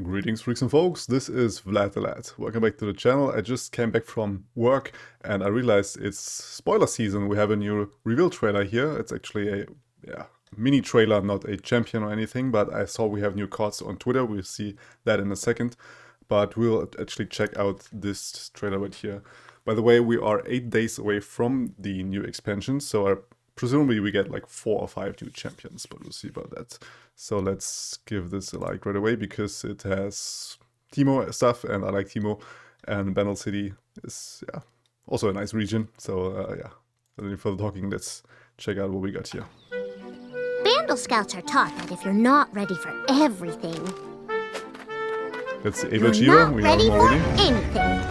Greetings freaks and folks, this is Vlad the Lad. Welcome back to the channel. I just came back from work and I realized it's spoiler season. We have a new reveal trailer here. It's actually a mini trailer, not a champion or anything, but I saw we have new cards on Twitter. We'll see that in a second. But we'll actually check out this trailer right here. By the way, we are 8 days away from the new expansion, so presumably we get like 4 or 5 new champions, but we'll see about that. So let's give this a like right away because it has Teemo stuff and I like Teemo, and Bandle City is also a nice region. So without any further talking, let's check out what we got here. Bandle Scouts are taught that if you're not ready for everything, That's the you're Averchiva, not we know ready him for already. anything.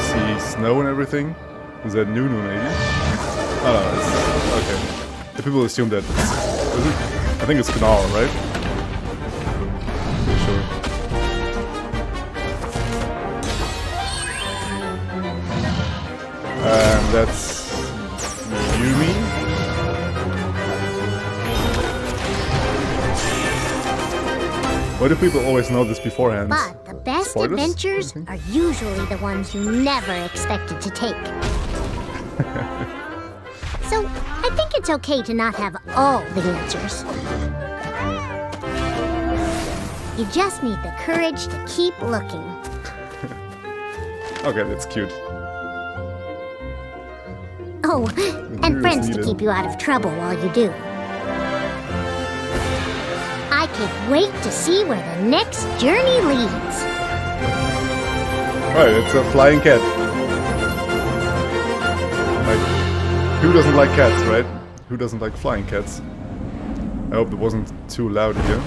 See snow and everything. Is that Nunu maybe? Oh no, it's okay. The people assume that I think it's Gnar, right? Pretty sure. And that's Yumi. Why do people always know this beforehand? But the best Spoilers? adventures are usually the ones you never expected to take. So, I think it's okay to not have all the answers. You just need the courage to keep looking. Okay, that's cute. Oh, and Here friends is to needed. keep you out of trouble while you do. I can't wait to see where the next journey leads. Right, it's a flying cat. Like, who doesn't like cats, right? Who doesn't like flying cats? I hope it wasn't too loud here.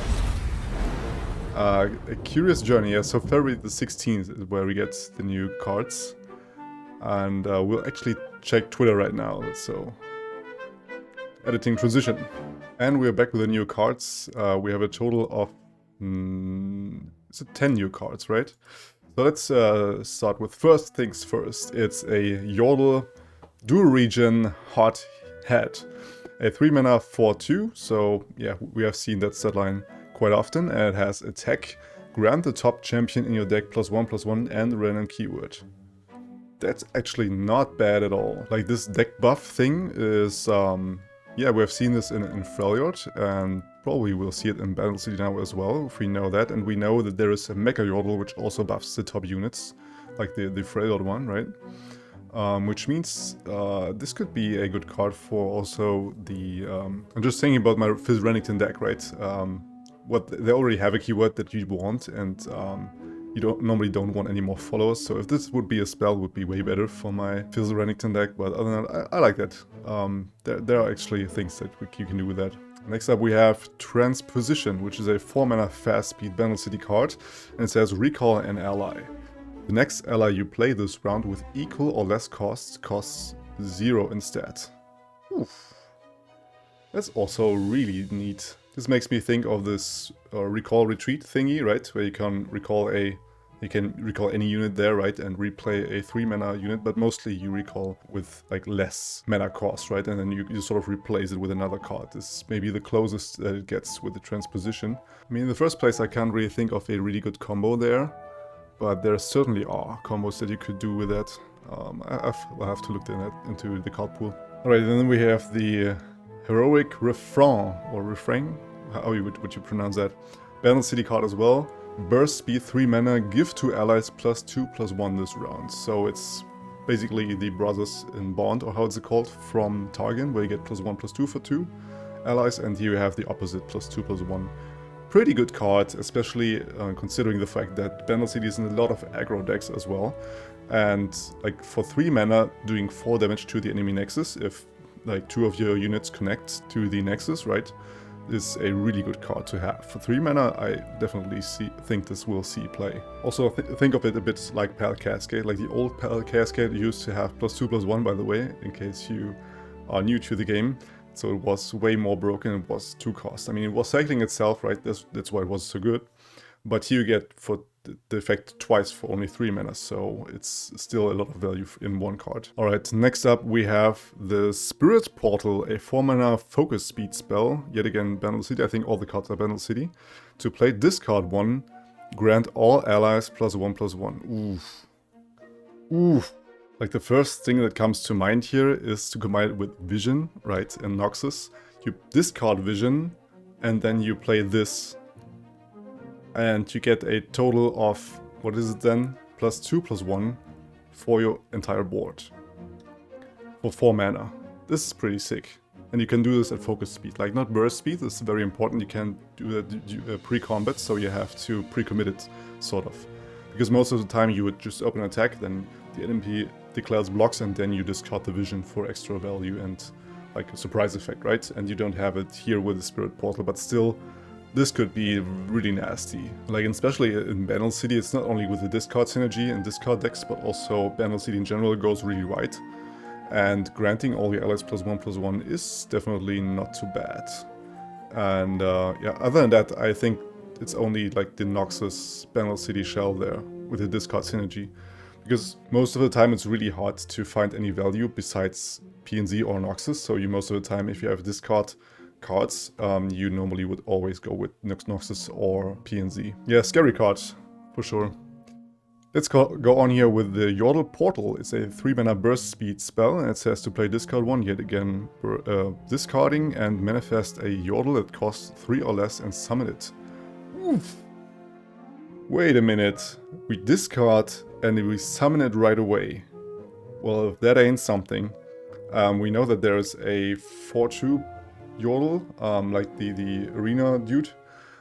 A curious journey, yeah, so February the 16th is where we get the new cards. And we'll actually check Twitter right now, so... Editing transition. And we're back with the new cards. We have a total of... is it 10 new cards, right? So let's start with first things first. It's a Yordle Dual Region Hot Head. A 3-mana 4/2, so yeah, we have seen that set line quite often, and it has attack, grant the top champion in your deck +1/+1 and random keyword. That's actually not bad at all. Like, this deck buff thing is, yeah, we have seen this in Freljord, and probably we'll see it in Bandle City now as well, if we know that. And we know that there is a Mecha Yordle which also buffs the top units, like the Freljord one, right? Which means this could be a good card for also the... I'm just thinking about my Fizz Renekton deck, right? They already have a keyword that you want, and you normally don't want any more followers. So if this would be a spell, it would be way better for my Fizz Renekton deck. But other than that, I like that. There are actually things that you can do with that. Next up we have Transposition, which is a 4-mana fast-speed Bandle City card, and it says recall an ally. The next ally you play this round with equal or less costs 0 instead. Oof. That's also really neat. This makes me think of this recall retreat thingy, right? Where you can recall any unit there, right? And replay a 3-mana unit, but mostly you recall with like less mana cost, right? And then you sort of replace it with another card. This is maybe the closest that it gets with the transposition. I mean, in the first place, I can't really think of a really good combo there. But there certainly are combos that you could do with that. I'll have to look into the card pool. Alright, then we have the Heroic Refrain, or Refrain? How would you pronounce that? Bandle City card as well. Burst speed 3 mana, give to allies +2/+1 this round. So it's basically the Brothers in Bond, or how it's called, from Targon, where you get +1/+2 for 2 allies, and here you have the opposite, +2/+1. Pretty good card, especially considering the fact that Bandle City is in a lot of aggro decks as well. And like for 3 mana, doing 4 damage to the enemy nexus, if like 2 of your units connect to the nexus, right, is a really good card to have. For 3 mana, I definitely think this will see play. Also, think of it a bit like Pal Cascade. Like the old Pal Cascade used to have +2/+1, by the way, in case you are new to the game. So it was way more broken, it was 2 cost. I mean, it was cycling itself, right? That's why it was so good. But here you get for the effect twice for only 3 mana, so it's still a lot of value in one card. Alright, next up we have the Spirit Portal, a 4 mana focus speed spell. Yet again, Bandle City. I think all the cards are Bandle City. To play discard 1, grant all allies +1/+1. Oof. Oof. Like the first thing that comes to mind here is to combine it with Vision, right, and Noxus. You discard Vision, and then you play this. And you get a total of, what is it then? +2/+1 for your entire board. For 4 mana. This is pretty sick. And you can do this at focus speed. Like, not burst speed, this is very important. You can't do that pre-combat, so you have to pre-commit it, sort of. Because most of the time you would just open attack, then the enemy declares blocks, and then you discard the Vision for extra value and like a surprise effect, right? And you don't have it here with the Spirit Portal, but still, this could be really nasty. Like, especially in Bandle City, it's not only with the discard synergy and discard decks, but also Bandle City in general goes really right. And granting all your allies +1/+1 is definitely not too bad. And yeah, other than that, I think it's only like the Noxus Bandle City shell there with the discard synergy. Because most of the time it's really hard to find any value besides PNZ or Noxus, so you most of the time, if you have discard cards, you normally would always go with Noxus or PNZ. Yeah, scary cards, for sure. Let's go on here with the Yordle Portal. It's a 3 mana burst speed spell, and it says to play discard 1 yet again, discarding and manifest a Yordle that costs 3 or less and summon it. Oof. Wait a minute. We discard and we summon it right away. Well, if that ain't something. We know that there's a 4/2 Yordle, like the arena dude,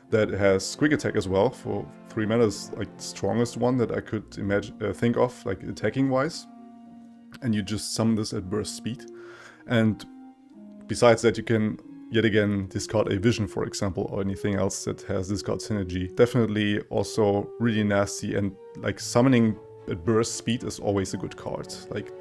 that has quick attack as well for 3 mana, is like the strongest one that I could think of, like attacking wise. And you just summon this at burst speed. And besides that, you can yet again discard a Vision, for example, or anything else that has discard synergy. Definitely also really nasty, and like summoning at burst speed is always a good card. Like,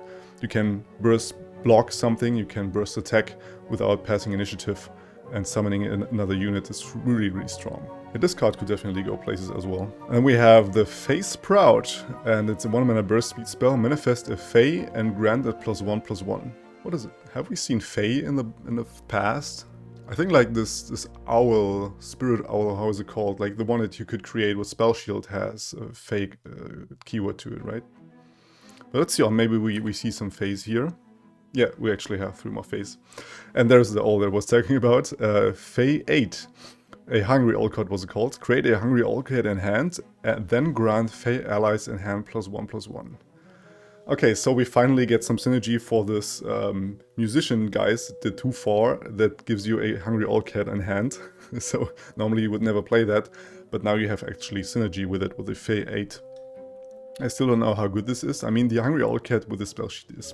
you can burst block something, you can burst attack without passing initiative, and summoning another unit is really, really strong. This card could definitely go places as well. And we have the Fae Sprout, and it's a 1 mana burst speed spell. Manifest a Fae and grant it +1/+1. What is it? Have we seen Fae in the past? I think like this owl, spirit owl, how is it called? Like the one that you could create with Spell Shield has a Fae keyword to it, right? But let's see, or maybe we see some Faes here. Yeah, we actually have 3 more Faes. And there's the owl that I was talking about. Fae 8. A Hungry Owl card was it called. Create a Hungry Owl card in hand, and then grant Fae allies in hand +1/+1. Okay, so we finally get some synergy for this musician guys, the 2/4, that gives you a Hungry Owl cat in hand. So normally you would never play that, but now you have actually synergy with it with the Fae 8. I still don't know how good this is. I mean, the Hungry Owl cat with the spell sheet is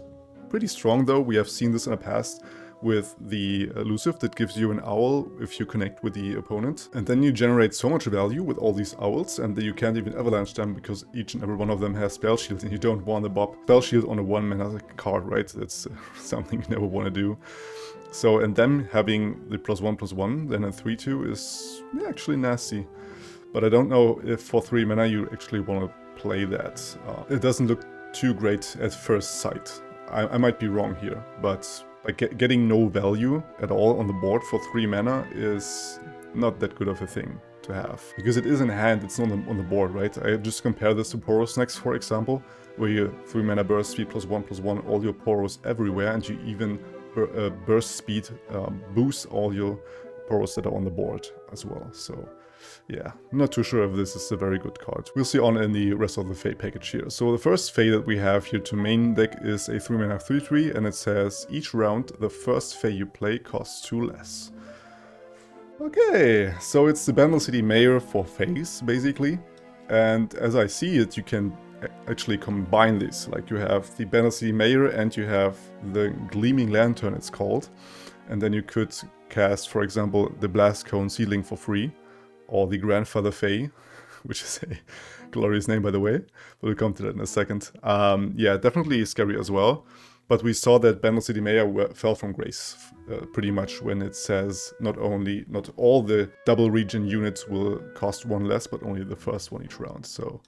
pretty strong though. We have seen this in the past with the elusive that gives you an owl if you connect with the opponent. And then you generate so much value with all these owls, and you can't even avalanche them because each and every one of them has spell shield, and you don't want the bob spell shield on a 1 mana card, right? That's something you never want to do. So, and them having the +1/+1, then a 3/2 is actually nasty. But I don't know if for 3 mana you actually want to play that. It doesn't look too great at first sight. I might be wrong here, but like getting no value at all on the board for 3 mana is not that good of a thing to have. Because it is in hand, it's not on the board, right? I just compare this to Poros Next, for example, where you 3 mana burst speed +1/+1, all your Poros everywhere, and you even burst speed boost all your Poros that are on the board as well. So yeah, I'm not too sure if this is a very good card. We'll see on in the rest of the Fae package here. So the first Fae that we have here to main deck is a 3 mana 3/3, and it says each round the first Fae you play costs 2 less. Okay, so it's the Bandle City Mayor for Faes, basically. And as I see it, you can actually combine this. Like you have the Bandle City Mayor and you have the Gleaming Lantern, it's called. And then you could cast, for example, the Blast Cone Seedling for free. Or the Grandfather Fae, which is a glorious name, by the way. We'll come to that in a second. Yeah, definitely scary as well. But we saw that Bandle City Mayor fell from grace pretty much when it says not all the double region units will cost 1 less, but only the first one each round. So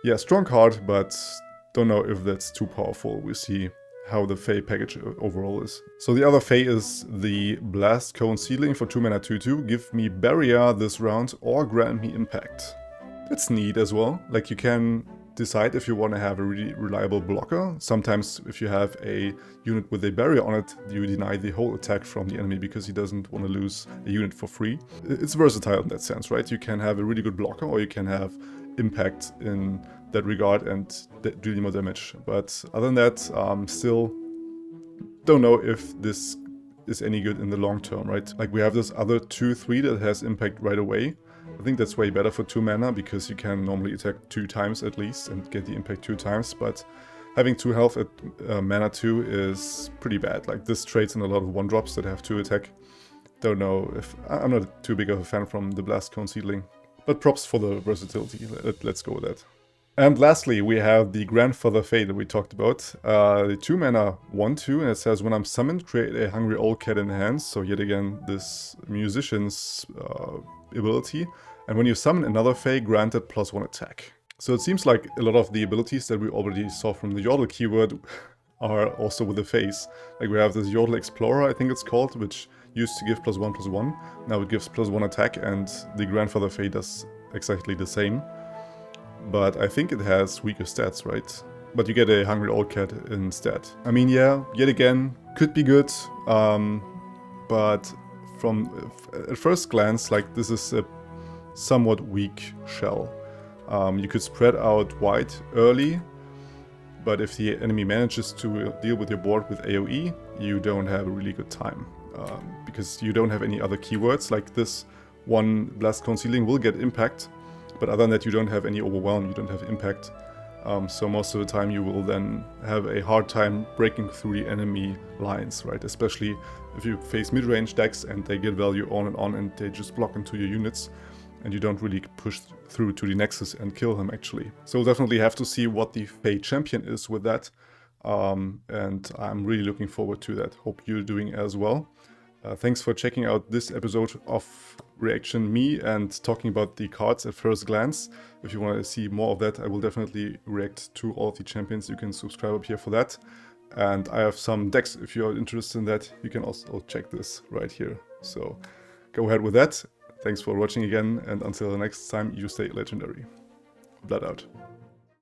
yeah, strong card, but don't know if that's too powerful. We'll see how the Fae package overall is. So the other Fae is the Blast Cone Seedling for 2 mana 2/2. Give me Barrier this round or grant me Impact. That's neat as well. Like, you can decide if you want to have a really reliable blocker. Sometimes if you have a unit with a barrier on it, you deny the whole attack from the enemy because he doesn't want to lose a unit for free. It's versatile in that sense, right? You can have a really good blocker or you can have impact in that regard and deal more damage. But other than that, still don't know if this is any good in the long term, right? Like, we have this other 2/3 that has impact right away. I think that's way better for 2 mana because you can normally attack 2 times at least and get the impact 2 times, but having 2 health at mana 2 is pretty bad. Like, this trades in a lot of 1-drops that have 2 attack. Don't know if... I'm not too big of a fan from the Blast Cone Seedling, but props for the versatility. Let's go with that. And lastly, we have the Grandfather Fae that we talked about. The 2 mana 1/2, and it says when I'm summoned, create a Hungry Old Cat in hand. So yet again, this musician's ability. And when you summon another Fae, granted +1 attack. So it seems like a lot of the abilities that we already saw from the Yordle keyword are also with the Faes. Like, we have this Yordle Explorer, I think it's called, which used to give +1/+1. Now it gives +1 attack, and the Grandfather Fae does exactly the same. But I think it has weaker stats, right? But you get a Hungry Old Cat instead. I mean, yeah, yet again, could be good. But at first glance, like, this is a somewhat weak shell. You could spread out wide early, but if the enemy manages to deal with your board with AoE, you don't have a really good time. Because you don't have any other keywords. Like, this one Blast Cone Seedling will get impact, but other than that, you don't have any overwhelm, you don't have impact. So most of the time you will then have a hard time breaking through the enemy lines, right? Especially if you face mid-range decks and they get value on and they just block into your units and you don't really push through to the Nexus and kill him, actually. So we'll definitely have to see what the Fae champion is with that. And I'm really looking forward to that. Hope you're doing as well. Thanks for checking out this episode of Reaction Me and talking about the cards at first glance. If you want to see more of that, I will definitely react to all of the champions. You can subscribe up here for that. And I have some decks. If you're interested in that, you can also check this right here. So go ahead with that. Thanks for watching again, and until the next time, you stay legendary. Blood out.